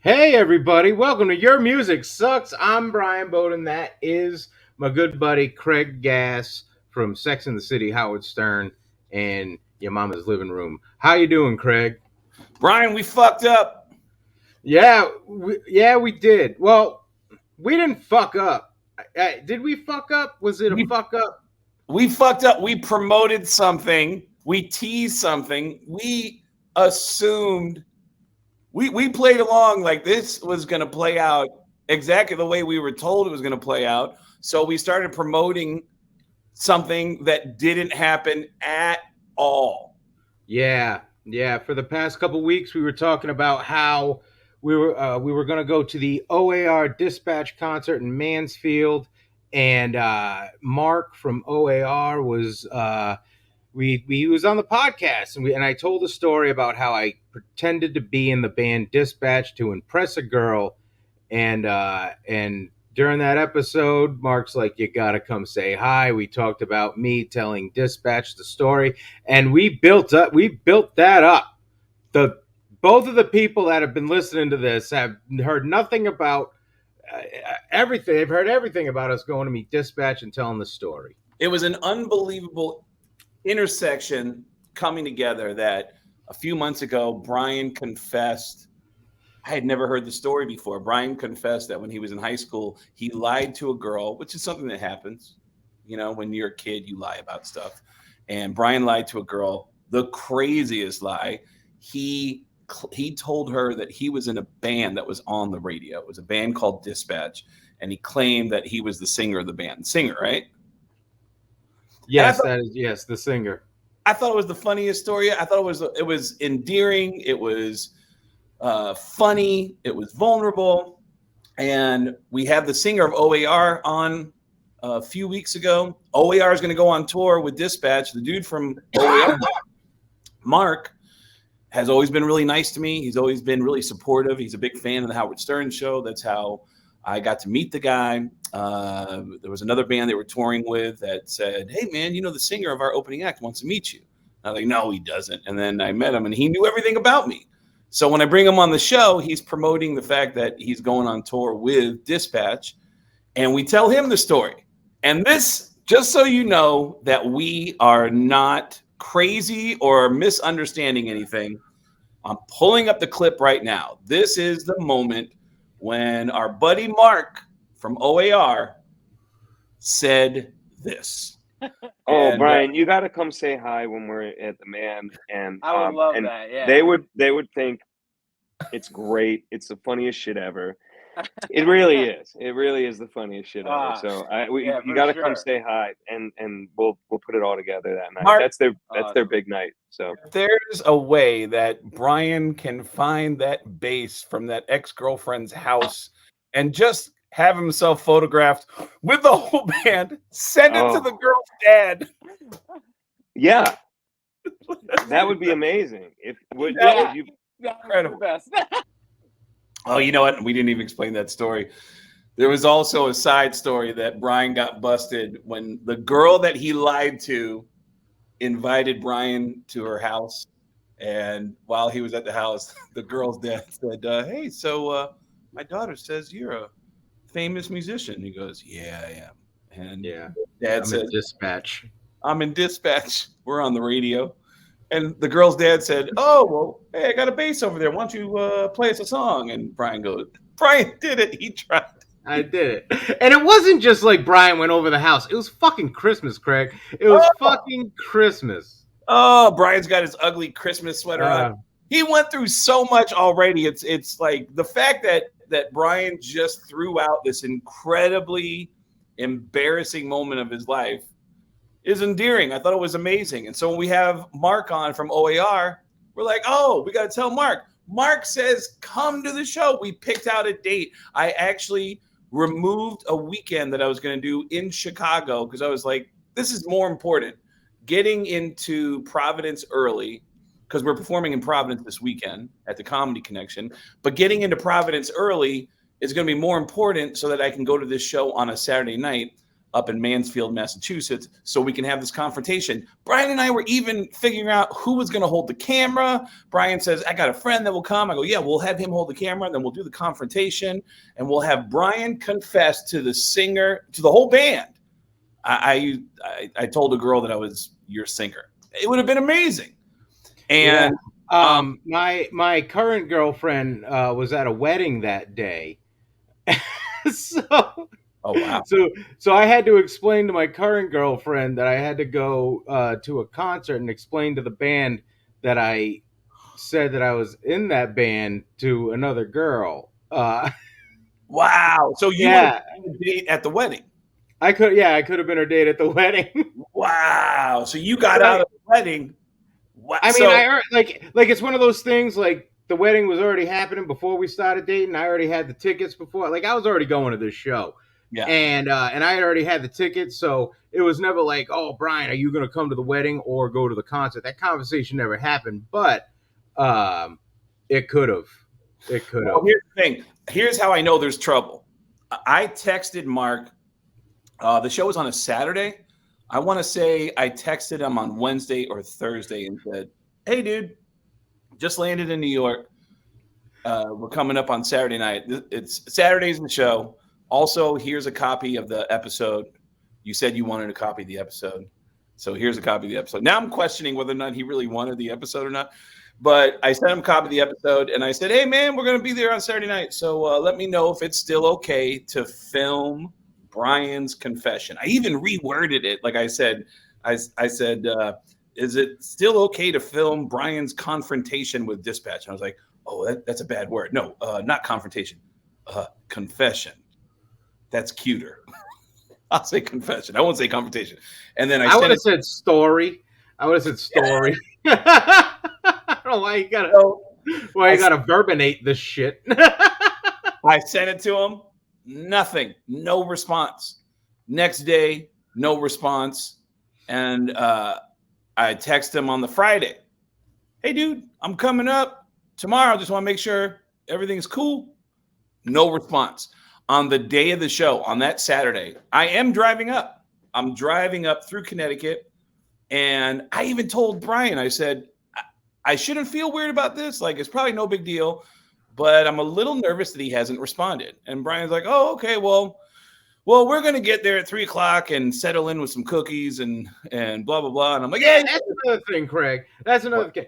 Hey everybody, welcome to Your Music Sucks. I'm Brian Beaudoin. That is my good buddy Craig Gass from Sex and the City, Howard Stern, and your mama's living room. How you doing, Craig? Brian, we fucked up. Yeah, we did. Well, we didn't fuck up. Did we fuck up? Was it a We, fuck up? we fucked up. We promoted something. We teased something. We assumed. We played along like this was going to play out exactly the way we were told it was going to play out. So we started promoting something that didn't happen at all. Yeah. For the past couple weeks, we were talking about how we were going to go to the OAR Dispatch concert in Mansfield, and Mark from OAR was he was on the podcast, and I told a story about how I pretended to be in the band Dispatch to impress a girl, and during that episode, Mark's like, "You gotta come say hi." We talked about me telling Dispatch the story, and we built that up. The Both of the people that have been listening to this have heard nothing about everything. They've heard everything about us going to meet Dispatch and telling the story. It was an unbelievable intersection coming together that a few months ago, Brian confessed. I had never heard the story before. Brian confessed that when he was in high school, he lied to a girl, which is something that happens. You know, when you're a kid, you lie about stuff. And Brian lied to a girl, the craziest lie. He told her that he was in a band that was on the radio. It was a band called Dispatch, and he claimed that he was the singer of the band. Singer, right? Yes, yes, the singer. I thought it was the funniest story. I thought it was endearing. It was funny. It was vulnerable. And we had the singer of OAR on a few weeks ago. OAR is going to go on tour with Dispatch. The dude from OAR, Mark, has always been really nice to me. He's always been really supportive. He's a big fan of the Howard Stern show. That's how I got to meet the guy. There was another band they were touring with that said, "Hey, man, you know, the singer of our opening act wants to meet you." I was like, "No, he doesn't." And then I met him, and he knew everything about me. So when I bring him on the show, he's promoting the fact that he's going on tour with Dispatch, and we tell him the story. And this, just so you know that we are not crazy or misunderstanding anything, I'm pulling up the clip right now. This is the moment when our buddy Mark from OAR said this. Oh, Brian, you got to come say hi when we're at the Man, and I would love and that. Yeah, they would think it's great. It's the funniest shit ever. It really is. It really is the funniest shit ever. So you got to come say hi, and we'll put it all together that night. Mark, that's their big night. So if there's a way that Brian can find that bass from that ex-girlfriend's house and just have himself photographed with the whole band, send it to the girl's dad. Yeah, that would be amazing. Incredible. Best. Oh, you know what? We didn't even explain that story. There was also a side story that Brian got busted when the girl that he lied to invited Brian to her house. And while he was at the house, the girl's dad said, "Hey, so my daughter says you're a famous musician." He goes, "Yeah, I am." And Dad said, Dispatch. "I'm in Dispatch. We're on the radio." And the girl's dad said, "Oh, well, hey, I got a bass over there. Why don't you play us a song?" And Brian goes, "Brian did it. He tried." I did it. And it wasn't just like Brian went over the house. It was fucking Christmas, Craig. It was fucking Christmas. Oh, Brian's got his ugly Christmas sweater on. He went through so much already. It's like the fact that Brian just threw out this incredibly embarrassing moment of his life is endearing. I thought it was amazing. And so when we have Mark on from OAR, we're like, "Oh, we got to tell Mark." Mark says, "Come to the show." We picked out a date. I actually removed a weekend that I was going to do in Chicago because I was like, this is more important. Getting into Providence early, because we're performing in Providence this weekend at the Comedy Connection, but getting into Providence early is going to be more important so that I can go to this show on a Saturday night. up in Mansfield, Massachusetts, so we can have this confrontation. Brian and I were even figuring out who was going to hold the camera. Brian says, I got a friend that will come. I go, yeah, we'll have him hold the camera, and then we'll do the confrontation, and we'll have Brian confess to the singer, to the whole band. I told a girl that I was your singer. It would have been amazing. And my current girlfriend was at a wedding that day. So oh wow. So I had to explain to my current girlfriend that I had to go to a concert and explain to the band that I said that I was in that band to another girl. Wow. So you were a date at the wedding. I could have been her date at the wedding. Wow. So you got out of the wedding. Wow. I mean, like it's one of those things, like the wedding was already happening before we started dating. I already had the tickets before. Like I was already going to this show. Yeah. And I had already had the tickets, so it was never like, oh, Brian, are you going to come to the wedding or go to the concert? That conversation never happened, but it could have. It could have. Well, here's the thing. Here's how I know there's trouble. I texted Mark. The show was on a Saturday. I want to say I texted him on Wednesday or Thursday and said, hey, dude, just landed in New York. We're coming up on Saturday night. It's Saturday's in the show. Also, here's a copy of the episode. You said you wanted a copy of the episode. So here's a copy of the episode. Now I'm questioning whether or not he really wanted the episode or not. But I sent him a copy of the episode, and I said, hey, man, we're going to be there on Saturday night. So let me know if it's still okay to film Brian's confession. I even reworded it. Like I said, is it still okay to film Brian's confrontation with Dispatch? And I was like, oh, that's a bad word. No, not confrontation. Confession. That's cuter. I'll say confession. I won't say confrontation. And then I would have said story. I would have said story. I don't know why you gotta verbinate this shit. I sent it to him. Nothing. No response. Next day, no response. And I text him on the Friday. Hey, dude, I'm coming up tomorrow. Just want to make sure everything's cool. No response. On the day of the show, on that Saturday, I am driving up. I'm driving up through Connecticut. And I even told Brian, I said, I shouldn't feel weird about this. Like, it's probably no big deal. But I'm a little nervous that he hasn't responded. And Brian's like, oh, okay, well, we're going to get there at 3:00 and settle in with some cookies and blah, blah, blah. And I'm like, yeah, that's another thing, Craig. That's another thing.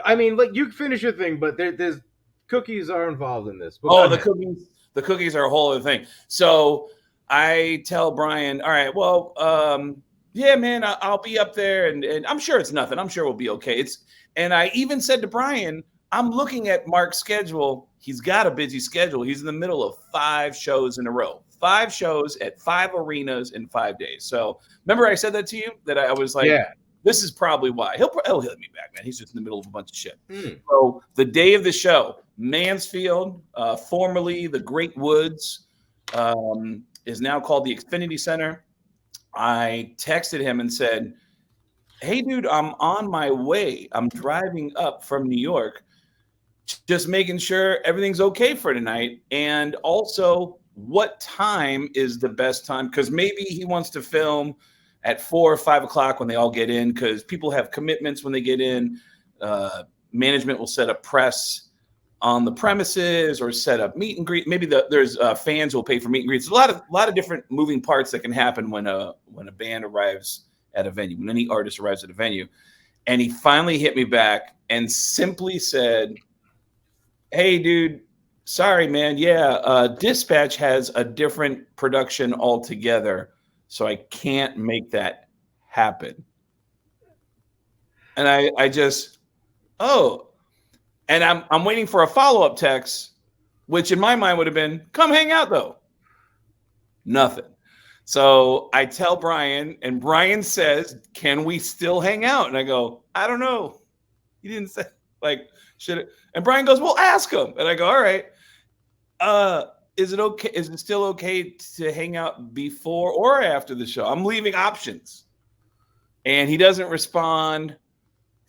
I mean, like, you finish your thing, but there's cookies are involved in this. Oh, the cookies are a whole other thing. So I tell Brian, all right, well, yeah, man, I'll be up there. And I'm sure it's nothing. I'm sure we'll be okay. And I even said to Brian, I'm looking at Mark's schedule. He's got a busy schedule. He's in the middle of 5 shows in a row, 5 shows at 5 arenas in 5 days. So remember I said that to you, that I was like, yeah, this is probably why. He'll hit me back, man. He's just in the middle of a bunch of shit. So the day of the show, Mansfield, formerly the Great Woods, is now called the Xfinity Center. I texted him and said, hey, dude, I'm on my way. I'm driving up from New York. Just making sure everything's okay for tonight. And also, what time is the best time? Because maybe he wants to film at 4 or 5 o'clock when they all get in, because people have commitments when they get in. Management will set up press on the premises or set up meet and greet. Maybe there's fans who will pay for meet and greets. A lot of different moving parts that can happen when a band arrives at a venue, when any artist arrives at a venue. And he finally hit me back and simply said, hey, dude, sorry, man. Yeah, Dispatch has a different production altogether, so I can't make that happen. And I just, and I'm waiting for a follow-up text, which in my mind would have been, come hang out, though. Nothing. So I tell Brian, and Brian says, can we still hang out? And I go, I don't know. He didn't say, like, should it? And Brian goes, well, ask him. And I go, all right. Is it okay? Is it still okay to hang out before or after the show? I'm leaving options. And he doesn't respond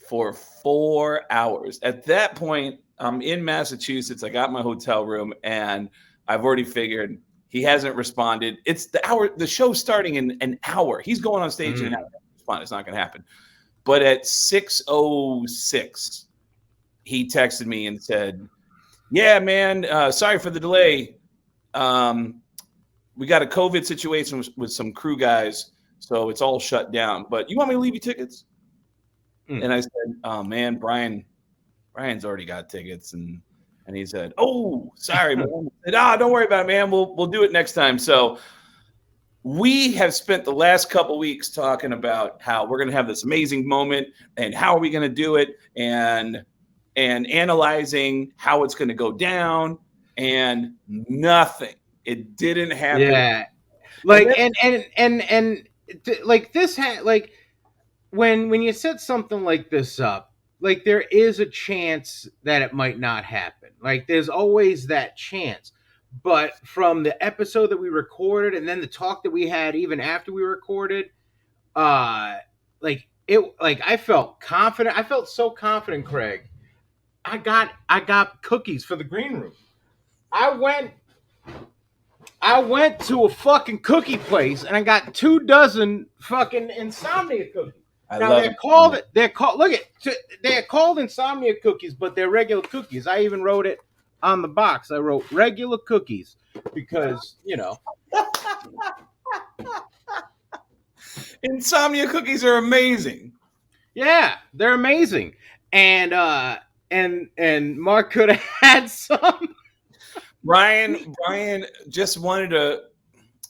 for 4 hours. At that point, I'm in Massachusetts. I got my hotel room, and I've already figured He hasn't responded. It's the hour. The show's starting in an hour. He's going on stage in an hour. It's not going to happen. But at 6:06, he texted me and said, "Yeah, man, sorry for the delay. We got a COVID situation with some crew guys, so it's all shut down. But you want me to leave you tickets?" And I said, "Oh man, Brian's already got tickets." And he said, "Oh, sorry, man." I said, don't worry about it, man. We'll do it next time. So we have spent the last couple weeks talking about how we're going to have this amazing moment and how are we going to do it, and analyzing how it's going to go down, and nothing. It didn't happen. Yeah, like and like this like when you set something like this up, like there is a chance that it might not happen. Like there's always that chance. But from the episode that we recorded and then the talk that we had even after we recorded, like I felt confident. I felt so confident, Craig. I got cookies for the green room. I went to a fucking cookie place and I got 24 fucking insomnia cookies. They're called insomnia cookies, but they're regular cookies. I even wrote it on the box. I wrote regular cookies because, insomnia cookies are amazing. Yeah, they're amazing. And Mark could have had some. Brian just wanted to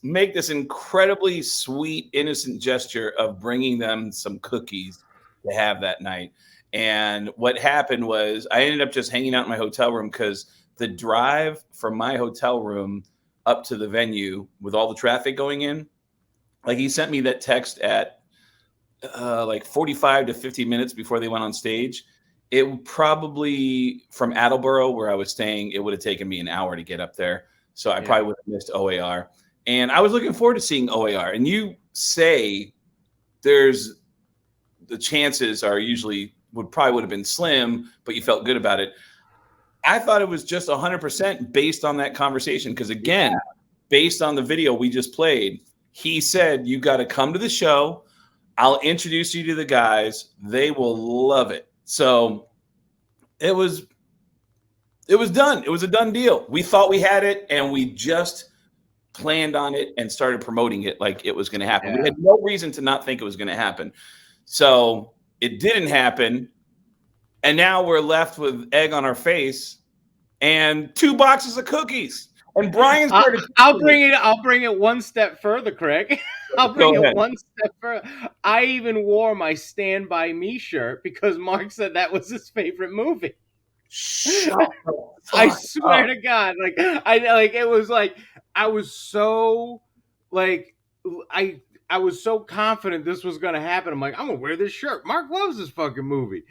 make this incredibly sweet, innocent gesture of bringing them some cookies to have that night. And what happened was I ended up just hanging out in my hotel room because the drive from my hotel room up to the venue with all the traffic going in, like he sent me that text at like 45 to 50 minutes before they went on stage. It would probably, from Attleboro, where I was staying, it would have taken me an hour to get up there. So I probably would have missed OAR. And I was looking forward to seeing OAR. And you say the chances are usually would have been slim, but you felt good about it. I thought it was just 100% based on that conversation. Because again, based on the video we just played, he said, "You got to come to the show. I'll introduce you to the guys. They will love it." So it was done. It was a done deal. We thought we had it, and we just planned on it and started promoting it like it was going to happen. Yeah. We had no reason to not think it was going to happen. So it didn't happen. And now we're left with egg on our face and 2 boxes of cookies. And Brian's I'll bring it one step further, Craig. I'll bring it one step further. I even wore my Stand By Me shirt because Mark said that was his favorite movie. I swear to God, it was like I was so I was so confident this was gonna happen. I'm like, I'm gonna wear this shirt. Mark loves this fucking movie.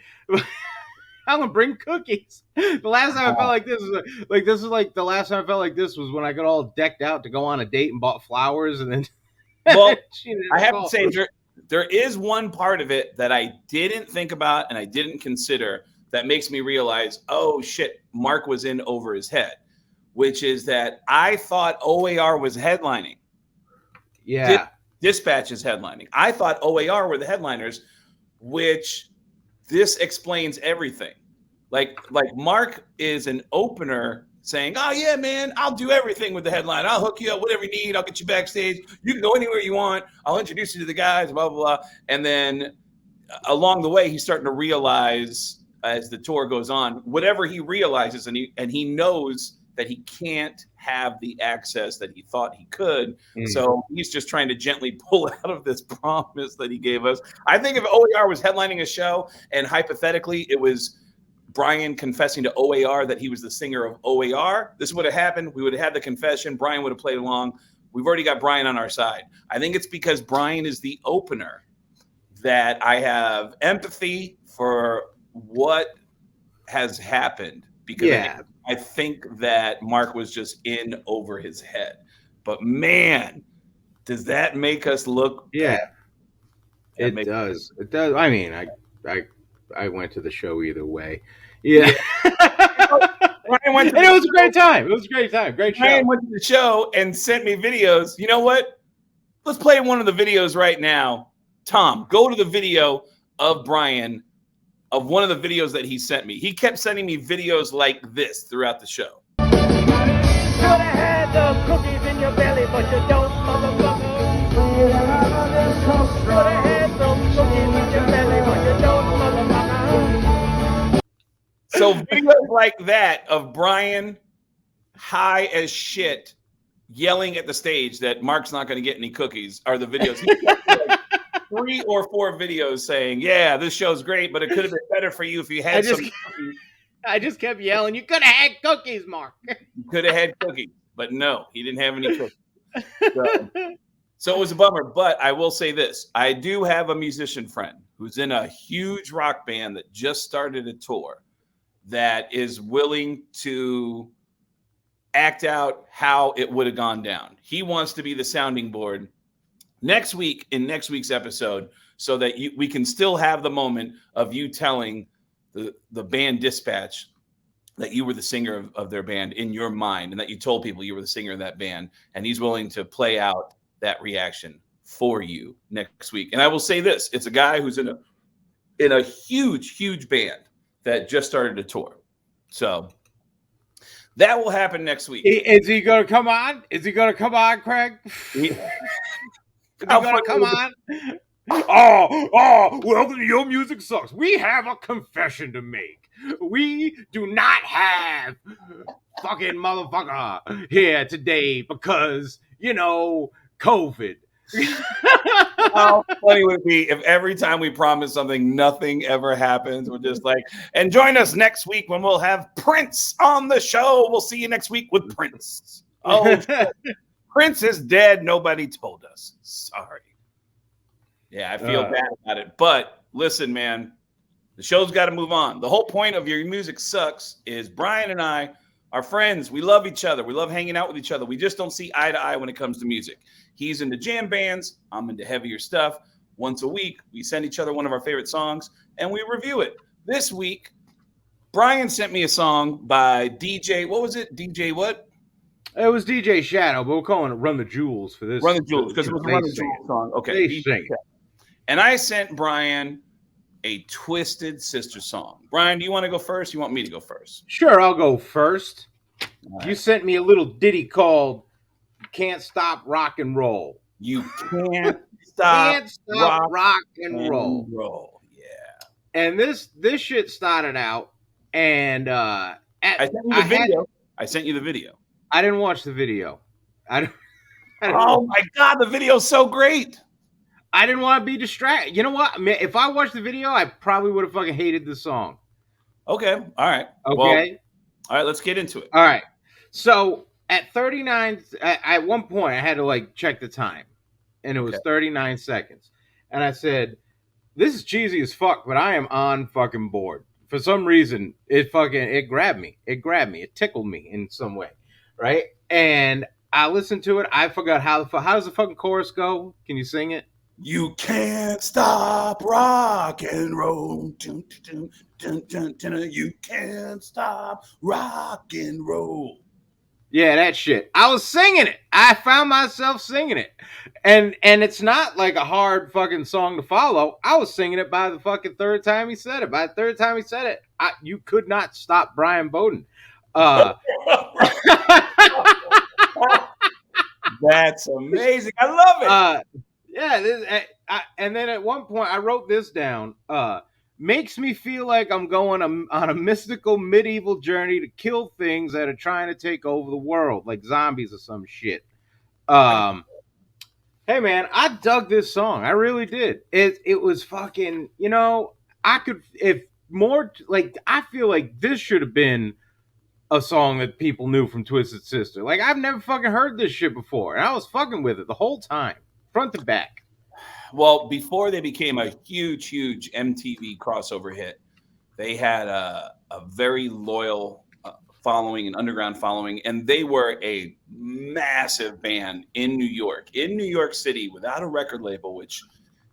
I'm gonna bring cookies. The last time I felt like this was the last time I felt like this was when I got all decked out to go on a date and bought flowers and then. Well, I have to say there is one part of it that I didn't think about and I didn't consider that makes me realize, oh shit, Mark was in over his head, which is that I thought OAR was headlining. Yeah. Dispatch is headlining. I thought OAR were the headliners, which this explains everything. Like Mark is an opener saying, "Oh yeah, man, I'll do everything with the headline. I'll hook you up, whatever you need. I'll get you backstage. You can go anywhere you want. I'll introduce you to the guys, blah, blah, blah." And then along the way, he's starting to realize as the tour goes on, whatever he realizes, and he knows that he can't have the access that he thought he could. So he's just trying to gently pull out of this promise that he gave us. I think if OAR was headlining a show and hypothetically it was Brian confessing to OAR that he was the singer of OAR, this would have happened. We would have had the confession. Brian would have played along. We've already got Brian on our side. I think it's because Brian is the opener that I have empathy for what has happened, because I think that Mark was just in over his head. But man, does that make us look bad? It does. It does. I mean, I went to the show either way. Yeah. Brian went to and it was a great time. It was a great time. Great show. Brian went to the show and sent me videos. You know what? Let's play one of the videos right now. Tom, go to the video of Brian, of one of the videos that he sent me. He kept sending me videos like this throughout the show. Could have had the cookies in your belly, but you don't, motherfucker. Could have had some cookies in your belly, but you don't, motherfucker. So videos like that of Brian high as shit yelling at the stage that Mark's not going to get any cookies are the videos. He kept like 3 or 4 videos saying, yeah, this show's great, but it could have been better for you if you had some cookies. I just kept yelling, you could have had cookies, Mark. You could have had cookies, but no, he didn't have any cookies. So it was a bummer, but I will say this. I do have a musician friend who's in a huge rock band that just started a tour that is willing to act out how it would have gone down. He wants to be the sounding board next week in next week's episode so that we can still have the moment of you telling the band Dispatch that you were the singer of their band in your mind and that you told people you were the singer of that band. And he's willing to play out that reaction for you next week. And I will say this, it's a guy who's in a huge band that just started a tour. So that will happen next week. Is he going to come on? Is he going to come on, Craig? Is he going to come on? Well, your music sucks. We have a confession to make. We do not have fucking motherfucker here today because, COVID. How funny would it be if every time we promise something, nothing ever happens? We're just like, and join us next week when we'll have Prince on the show. We'll see you next week with Prince. Oh, Prince is dead. Nobody told us. Sorry. Yeah, I feel bad about it. But listen, man, the show's got to move on. The whole point of Your Music Sucks is Brian and I are friends. We love each other. We love hanging out with each other. We just don't see eye to eye when it comes to music. He's into jam bands. I'm into heavier stuff. Once a week, we send each other one of our favorite songs, and we review it. This week, Brian sent me a song by DJ. What was it? DJ what? It was DJ Shadow, but we're calling it Run the Jewels for this. Run the Jewels, because it was a Run the Jewels song. Okay. They sing it. And I sent Brian a Twisted Sister song. Brian, do you want to go first? You want me to go first? Sure, I'll go first. Right. You sent me a little ditty called Can't Stop Rock and Roll. You can't stop rock and roll. Yeah. And this shit started out, and I sent you the video. I sent you the video. I didn't watch the video. Oh my God, the video's so great. I didn't want to be distracted. You know what? I mean, if I watched the video, I probably would have fucking hated the song. Okay. All right. Okay. Well, all right, let's get into it. All right. So at 39, at one point, I had to check the time, and it was 39 seconds. And I said, this is cheesy as fuck, but I am on fucking board. For some reason, it grabbed me. It tickled me in some way, right? And I listened to it. I forgot how does the fucking chorus go? Can you sing it? You can't stop rock and roll. Dun, dun, dun, dun, dun, dun. You can't stop rock and roll. Yeah, that shit. I was singing it. I found myself singing it. And it's not like a hard fucking song to follow. I was singing it by the fucking third time he said it. By the third time he said it, you could not stop Brian Beaudoin. That's amazing. I love it. Yeah, and then at one point I wrote this down. Makes me feel like I'm going on a mystical medieval journey to kill things that are trying to take over the world, like zombies or some shit. Hey man, I dug this song. I really did. It was fucking, I feel like this should have been a song that people knew from Twisted Sister. Like, I've never fucking heard this shit before, and I was fucking with it the whole time, front to back. Well, before they became a huge MTV crossover hit, they had a very loyal following, an underground following, and they were a massive band in New York City, without a record label, which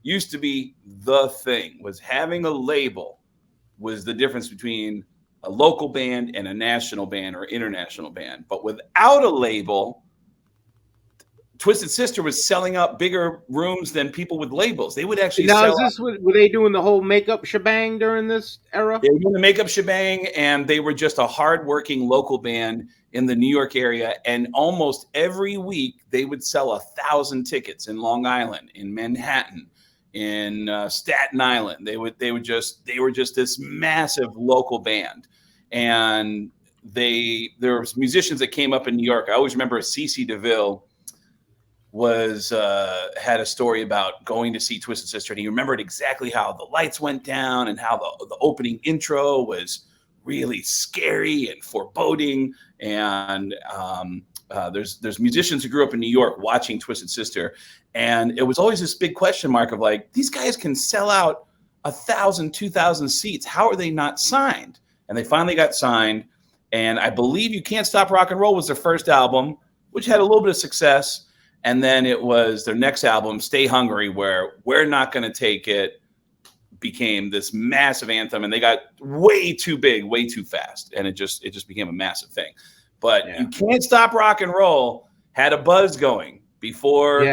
used to be the thing. Was having a label was the difference between a local band and a national band or international band. But without a label, Twisted Sister was selling out bigger rooms than people with labels. They would actually now, sell. is this were they doing the whole makeup shebang during this era? They were doing the makeup shebang, and they were just a hardworking local band in the New York area. And almost every week, they would sell 1,000 tickets in Long Island, in Manhattan, in Staten Island. They were just this massive local band, and there was musicians that came up in New York. I always remember CeCe DeVille had a story about going to see Twisted Sister, and he remembered exactly how the lights went down and how the opening intro was really scary and foreboding. And there's musicians who grew up in New York watching Twisted Sister, and it was always this big question mark of like, these guys can sell out 1,000, 2,000 seats. How are they not signed? And they finally got signed. And I believe You Can't Stop Rock and Roll was their first album, which had a little bit of success. And then it was their next album, Stay Hungry, where We're Not Gonna Take It became this massive anthem, and they got way too big, way too fast. And it just became a massive thing. But You Can't Stop Rock and Roll had a buzz going before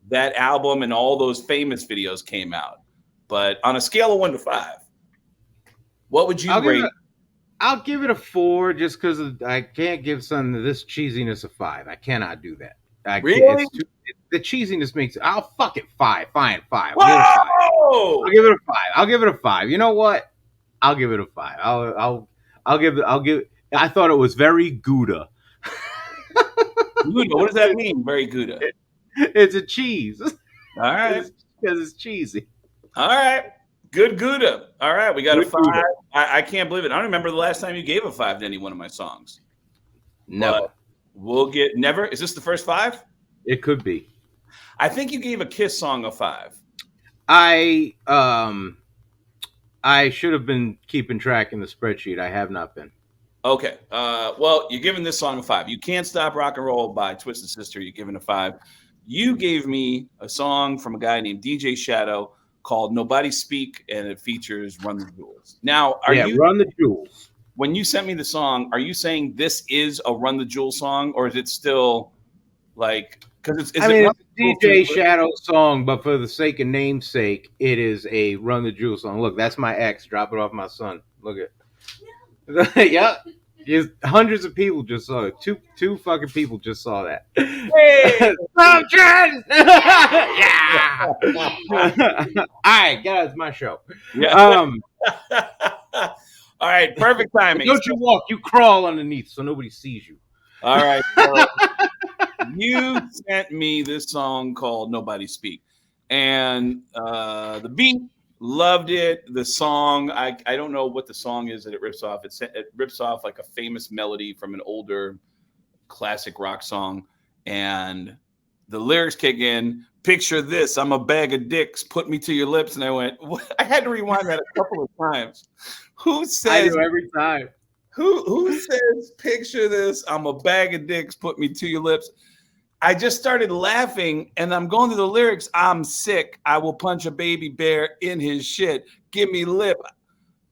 that album and all those famous videos came out. But on a scale of 1 to 5, what would you rate? I'll give it a 4 just because I can't give something this cheesiness a 5. I cannot do that. Really? The cheesiness makes it. I'll fuck it 5. Fine, 5. Whoa! I'll give it a 5. I'll give it a 5. You know what? I'll give it a 5. I'll give. I thought it was very Gouda. Gouda. What does that mean? Very Gouda. It's a cheese. All right. Because it's cheesy. All right. Good Gouda. All right. We got a 5. I can't believe it. I don't remember the last time you gave a 5 to any one of my songs. No. We'll get never. Is this the first 5? It could be. I think you gave a Kiss song a 5. I should have been keeping track in the spreadsheet. I have not been. Okay. Well, you're giving this song a 5. You Can't Stop Rock and Roll by Twisted Sister. You're giving a 5. You gave me a song from a guy named DJ Shadow called Nobody Speak, and it features Run the Jewels. Now, Run the Jewels. When you sent me the song, are you saying this is a Run the Jewels song, or is it still like, because it's a DJ Shadow song, but for the sake of namesake, it is a Run the Jewels song. Look, that's my ex. Drop it off my son. Look at yeah. Hundreds of people just saw it. Two fucking people just saw that. Hey, yeah. All right, guys, my show. Yeah. All right, perfect timing. Don't you walk, you crawl underneath so nobody sees you. All right. So you sent me this song called Nobody Speak. And the beat, loved it. The song, I don't know what the song is that it rips off. It rips off like a famous melody from an older classic rock song. And the lyrics kick in. Picture this, I'm a bag of dicks, put me to your lips. And I went, what? I had to rewind that a couple of times. Who says I do every time? Who says, picture this, I'm a bag of dicks, put me to your lips? I just started laughing, and I'm going through the lyrics. I'm sick. I will punch a baby bear in his shit. Give me lip.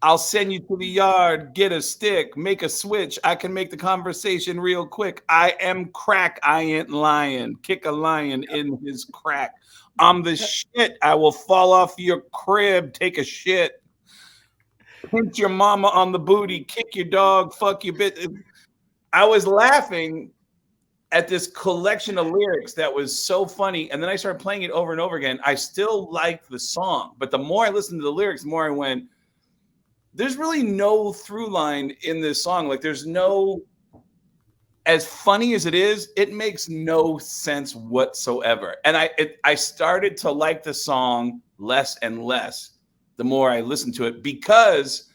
I'll send you to the yard. Get a stick. Make a switch. I can make the conversation real quick. I am crack. I ain't lying. Kick a lion in his crack. I'm the shit. I will fall off your crib. Take a shit. Pinch your mama on the booty. Kick your dog. Fuck your bitch. I was laughing at this collection of lyrics that was so funny. And then I started playing it over and over again. I still liked the song, but the more I listened to the lyrics, the more I went, there's really no through line in this song. Like there's no, as funny as it is, it makes no sense whatsoever. And I started to like the song less and less the more I listened to it, because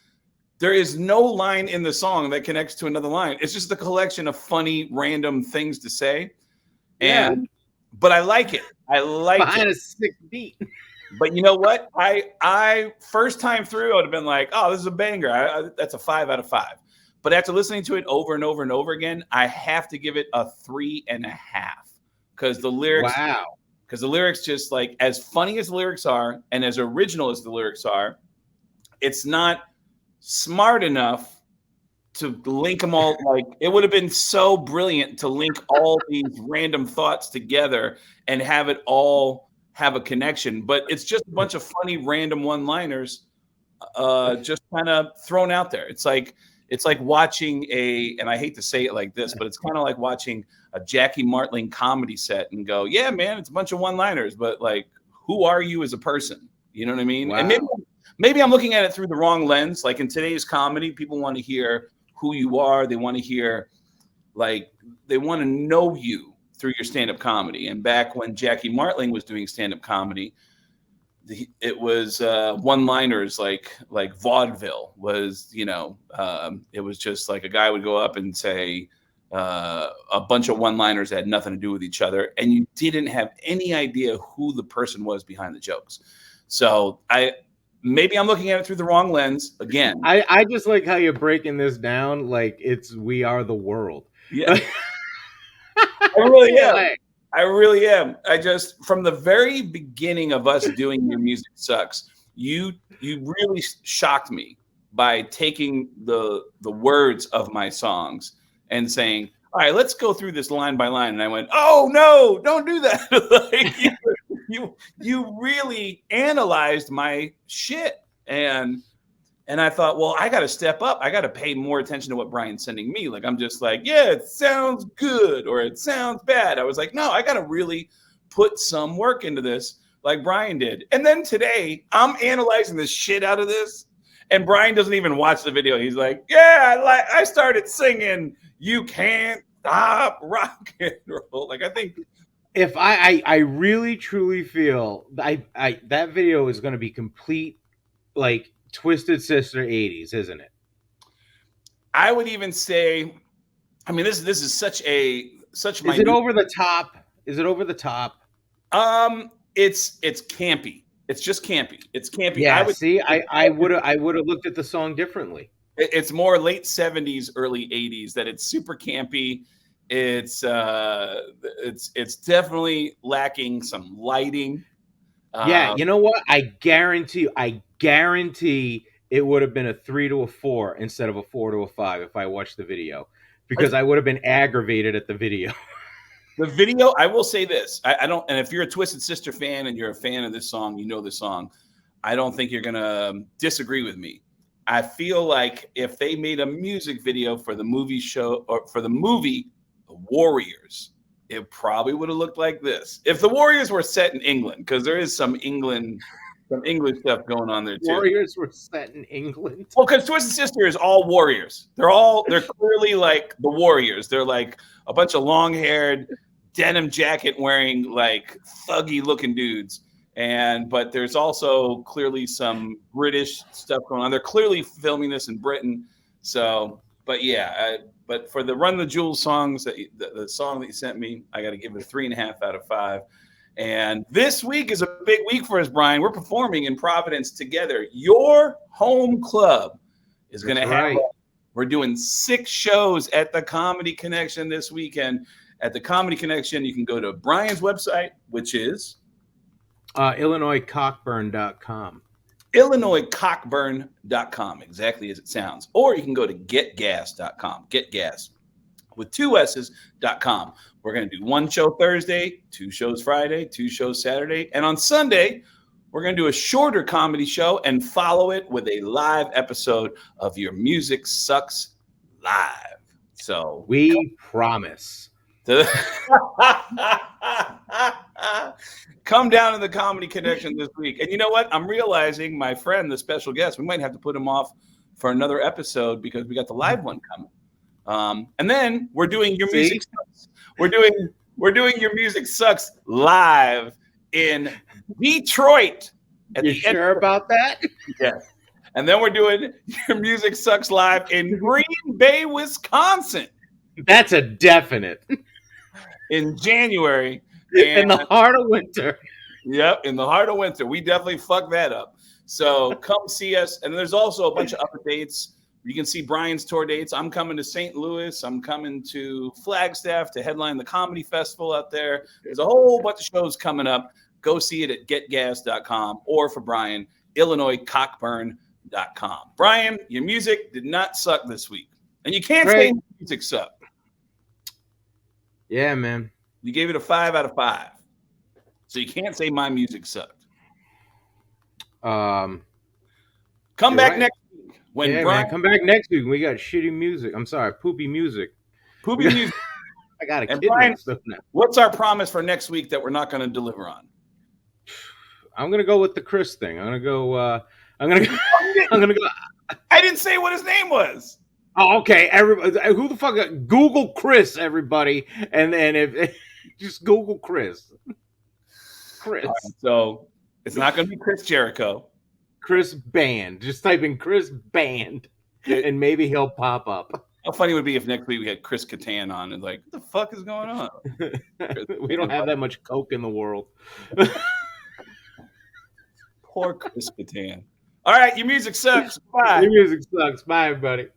there is no line in the song that connects to another line. It's just a collection of funny, random things to say. But I like it. I like Behind it. a sick beat. But you know what? I first time through, I would have been like, oh, this is a banger. That's a 5 out of 5. But after listening to it over and over and over again, I have to give it a 3.5. Because the lyrics, because the lyrics just like, as funny as the lyrics are and as original as the lyrics are, it's not smart enough to link them all. Like, it would have been so brilliant to link all these random thoughts together and have it all have a connection. But it's just a bunch of funny random one-liners just kind of thrown out there. It's like watching and I hate to say it like this, but it's kind of like watching a Jackie Martling comedy set and go, yeah, man, it's a bunch of one-liners, but like, who are you as a person? You know what I mean? Wow. And maybe I'm looking at it through the wrong lens. Like, in today's comedy, people want to hear who you are. They want to hear, like, they want to know you through your stand-up comedy. And back when Jackie Martling was doing stand-up comedy, it was one-liners like vaudeville was, it was just like a guy would go up and say a bunch of one-liners that had nothing to do with each other, and you didn't have any idea who the person was behind the jokes. So maybe I'm looking at it through the wrong lens again. I just like how you're breaking this down like it's We Are the World. Yeah. I really am. I really am. From the very beginning of us doing Your Music Sucks, you really shocked me by taking the words of my songs and saying, all right, let's go through this line by line. And I went, oh no, don't do that. Like, you really analyzed my shit. And I thought, well, I got to step up. I got to pay more attention to what Brian's sending me. Like, I'm just like, yeah, it sounds good or it sounds bad. I was like, no, I got to really put some work into this like Brian did. And then today I'm analyzing the shit out of this. And Brian doesn't even watch the video. He's like, yeah, I started singing You Can't Stop Rock and Roll. Like, I think if I really truly feel that video is going to be complete, like, Twisted Sister 80s, isn't it? I would even say, I mean, this is such. Is it over the top? Is it over the top? It's campy. It's just campy. It's campy. Yeah. I would have looked at the song differently. It's more late 70s, early 80s. That it's super campy. It's definitely lacking some lighting. Yeah, you know what? I guarantee it would have been a 3 to a 4 instead of a 4 to a 5 if I watched the video, because I would have been aggravated at the video. The video, I will say this. I don't, and if you're a Twisted Sister fan and you're a fan of this song, you know this song, I don't think you're going to disagree with me. I feel like if they made a music video for the movie show or for the movie The Warriors, it probably would have looked like this. If the Warriors were set in England, because there is some English stuff going on there too. Warriors were set in England. Well, because Twisted Sister is all warriors. They're clearly like the Warriors. They're like a bunch of long-haired, denim jacket wearing, like, thuggy looking dudes. But there's also clearly some British stuff going on. They're clearly filming this in Britain. So, but yeah, but for the Run the Jewels songs, the song that you sent me, I got to give it a 3.5 out of 5. And this week is a big week for us, Brian. We're performing in Providence together. Your home club is going to have. We're doing 6 shows at the Comedy Connection this weekend. At the Comedy Connection, you can go to Brian's website, which is IllinoisCockburn.com. IllinoisCockburn.com, exactly as it sounds. Or you can go to getgas.com. Getgas with 2 S's.com. We're going to do 1 show Thursday, 2 shows Friday, 2 shows Saturday. And on Sunday, we're going to do a shorter comedy show and follow it with a live episode of Your Music Sucks Live. So we promise. Come down to the Comedy Connection this week. And you know what? I'm realizing my friend, the special guest, we might have to put him off for another episode because we got the live one coming. And then we're doing Your Music Sucks. We're doing Your Music Sucks live in Detroit. You sure about that? Yeah. And then we're doing Your Music Sucks live in Green Bay, Wisconsin. That's a definite. In January. In the heart of winter. Yep, in the heart of winter. We definitely fucked that up. So come see us. And there's also a bunch of other dates. You can see Brian's tour dates. I'm coming to St. Louis. I'm coming to Flagstaff to headline the comedy festival out there. There's a whole bunch of shows coming up. Go see it at getgas.com, or for Brian, IllinoisCockburn.com. Brian, your music did not suck this week. And you can't Craig. say music sucked. Yeah, man. You gave it a 5 out of 5. So you can't say my music sucked. Come back next week when Brian. Man, come back next week. We got shitty music. I'm sorry, poopy music. Poopy music. I got a kid Brian, next up now. What's our promise for next week that we're not going to deliver on? I'm gonna go with the Chris thing. I'm gonna go. I'm gonna go. I didn't say what his name was. Oh, okay. Everybody, who the fuck? Google Chris, everybody, and then if just Google Chris. Chris. Right, so it's not going to be Chris Jericho. Chris Band. Just type in Chris Band, and maybe he'll pop up. How funny would it be if next week we had Chris Kattan on and like, what the fuck is going on? We don't have that much coke in the world. Poor Chris Kattan. All right, your music sucks. Bye. Your music sucks. Bye, everybody.